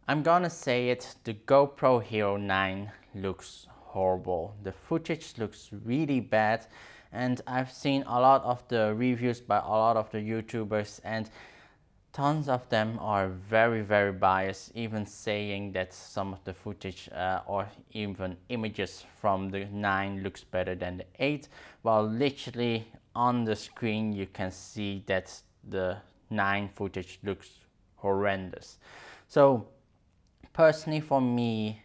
I'm gonna say it, the GoPro Hero 9 looks horrible. The footage looks really bad, and I've seen a lot of the reviews by a lot of the YouTubers, and tons of them are very biased, even saying that some of the footage or even images from the 9 looks better than the 8, while literally on the screen you can see that the 9 footage looks horrendous. So personally for me,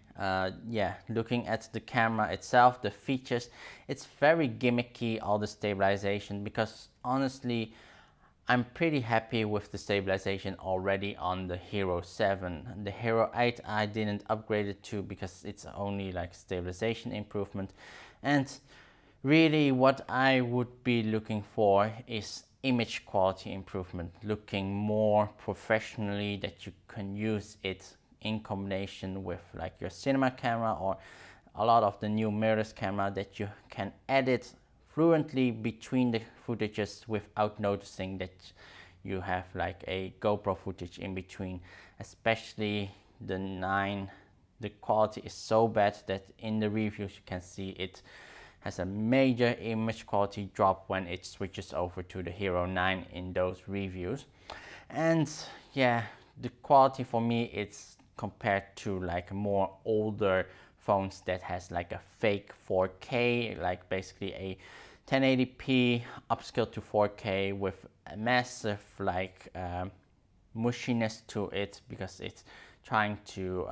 yeah, looking at the camera itself, the features, it's very gimmicky, all the stabilization, because honestly I'm pretty happy with the stabilization already on the Hero 7. The Hero 8 I didn't upgrade it to because it's only like stabilization improvement, and really what I would be looking for is image quality improvement, looking more professionally, that you can use it in combination with like your cinema camera or a lot of the new mirrorless camera, that you can edit fluently between the footages without noticing that you have like a GoPro footage in between. Especially the 9, the quality is so bad that in the reviews you can see it has a major image quality drop when it switches over to the Hero 9 in those reviews. And yeah, the quality for me, it's compared to like more older phones that has like a fake 4K, like basically a 1080p upscale to 4K with a massive like mushiness to it, because it's trying to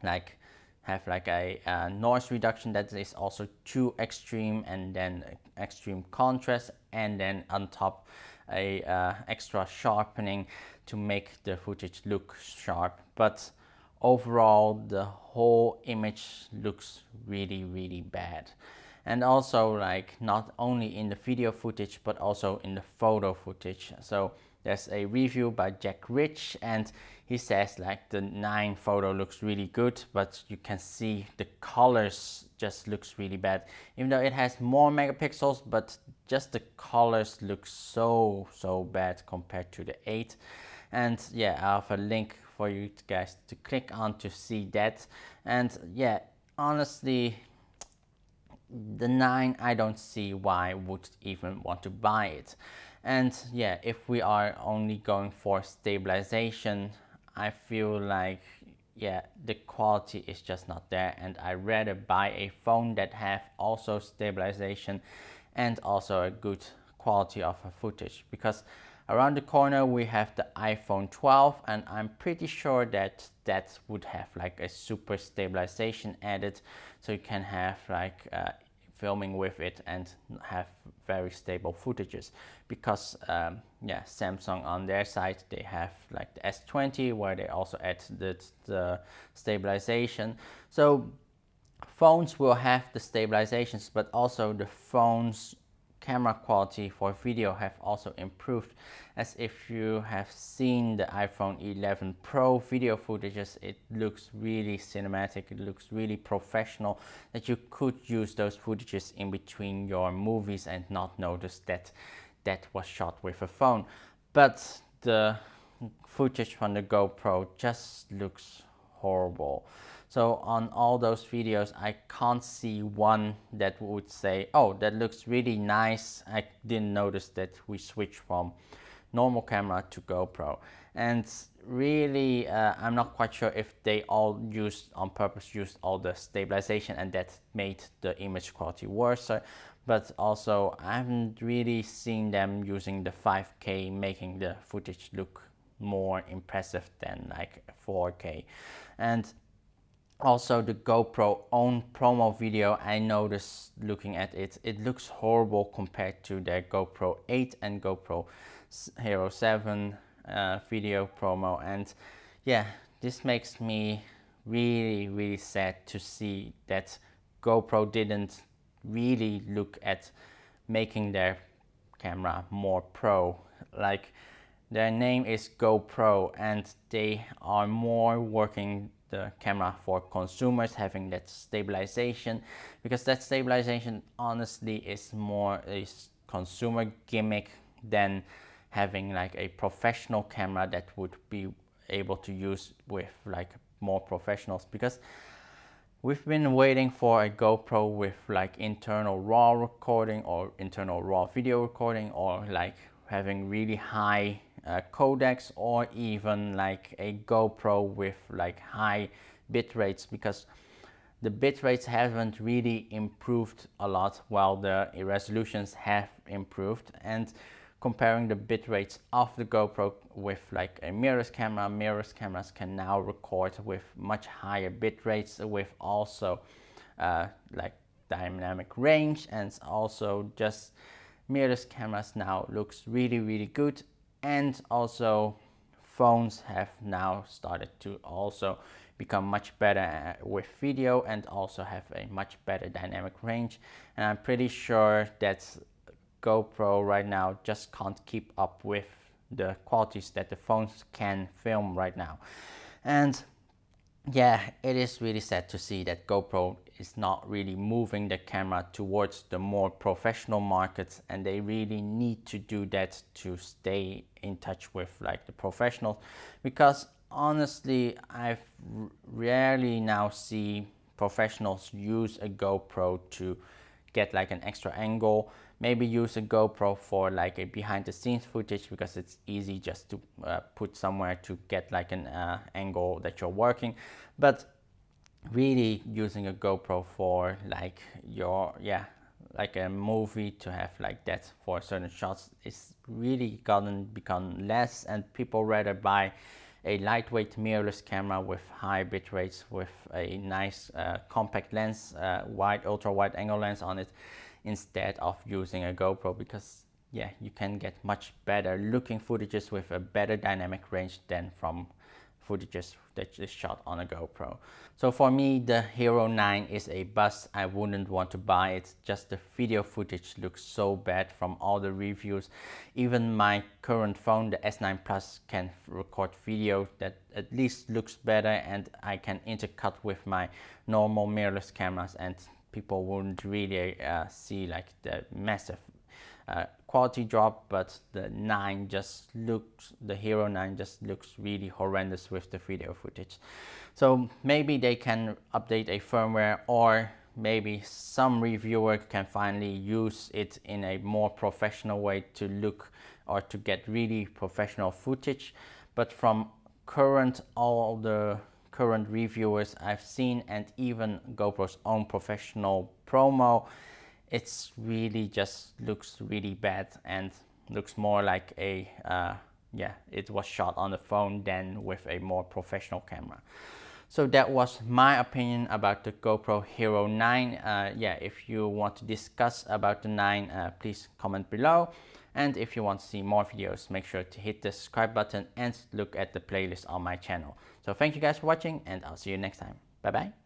like have like a noise reduction that is also too extreme, and then extreme contrast, and then on top a extra sharpening to make the footage look sharp. But overall the whole image looks really bad. And also like not only in the video footage but also in the photo footage. So there's a review by Jack Rich, and he says like the 9 photo looks really good, but you can see the colors just looks really bad, even though it has more megapixels, but just the colors look so bad compared to the 8. And yeah, I have a link for you guys to click on to see that. And yeah, honestly, the 9, I don't see why I would even want to buy it. And yeah, if we are only going for stabilization, I feel like yeah, the quality is just not there, and I rather buy a phone that have also stabilization and also a good quality of a footage. Because around the corner we have the iPhone 12, and I'm pretty sure that that would have like a super stabilization added, so you can have like filming with it and have very stable footages. Because yeah, Samsung on their side, they have like the S20 where they also add the stabilization. So phones will have the stabilizations, but also the phone's camera quality for video have also improved. As if you have seen the iPhone 11 Pro video footages, it looks really cinematic, it looks really professional, that you could use those footages in between your movies and not notice that that was shot with a phone. But the footage from the GoPro just looks horrible. So on all those videos, I can't see one that would say, oh, that looks really nice. I didn't notice that we switched from normal camera to GoPro. And really, I'm not quite sure if they all used on purpose, used all the stabilization, and that made the image quality worse. But also, I haven't really seen them using the 5K, making the footage look more impressive than like 4K. And also the GoPro own promo video, I noticed looking at it, it looks horrible compared to their GoPro 8 and GoPro Hero 7 video promo. And yeah, this makes me really sad to see that GoPro didn't really look at making their camera more pro. Like, their name is GoPro, and they are more working the camera for consumers, having that stabilization, because that stabilization honestly is more a consumer gimmick than having like a professional camera that would be able to use with like more professionals, because we've been waiting for a GoPro with like internal RAW recording or internal RAW video recording, or like having really high codecs, or even like a GoPro with like high bit rates, because the bit rates haven't really improved a lot while the resolutions have improved. And comparing the bit rates of the GoPro with like a mirrorless camera, mirrorless cameras can now record with much higher bit rates, with also like dynamic range, and also just mirrorless cameras now looks really good. And also phones have now started to also become much better with video, and also have a much better dynamic range. And I'm pretty sure that GoPro right now just can't keep up with the qualities that the phones can film right now. And yeah, it is really sad to see that GoPro is not really moving the camera towards the more professional markets, and they really need to do that to stay in touch with like the professionals. Because honestly, I've rarely now see professionals use a GoPro to get like an extra angle. Maybe use a GoPro for like a behind the scenes footage, because it's easy just to put somewhere to get like an angle that you're working. But really using a GoPro for like your, like a movie, to have like that for certain shots, is really gotten become less, and people rather buy a lightweight mirrorless camera with high bit rates, with a nice compact lens, wide, ultra wide angle lens on it, instead of using a GoPro. Because yeah, you can get much better looking footages with a better dynamic range than from footages that is shot on a GoPro. So for me, the Hero 9 is a bust. I wouldn't want to buy it. Just the video footage looks so bad from all the reviews. Even my current phone, the S9 Plus, can record video that at least looks better, and I can intercut with my normal mirrorless cameras, and people wouldn't really see like the massive quality drop. But the Hero 9 just looks really horrendous with the video footage. So maybe they can update a firmware, or maybe some reviewer can finally use it in a more professional way to look, or to get really professional footage. But from all the current reviewers I've seen, and even GoPro's own professional promo, it's really just looks really bad, and looks more like a it was shot on the phone than with a more professional camera. So that was my opinion about the GoPro Hero 9. If you want to discuss about the 9, please comment below. And if you want to see more videos, make sure to hit the subscribe button and look at the playlist on my channel. So thank you guys for watching, and I'll see you next time. Bye bye.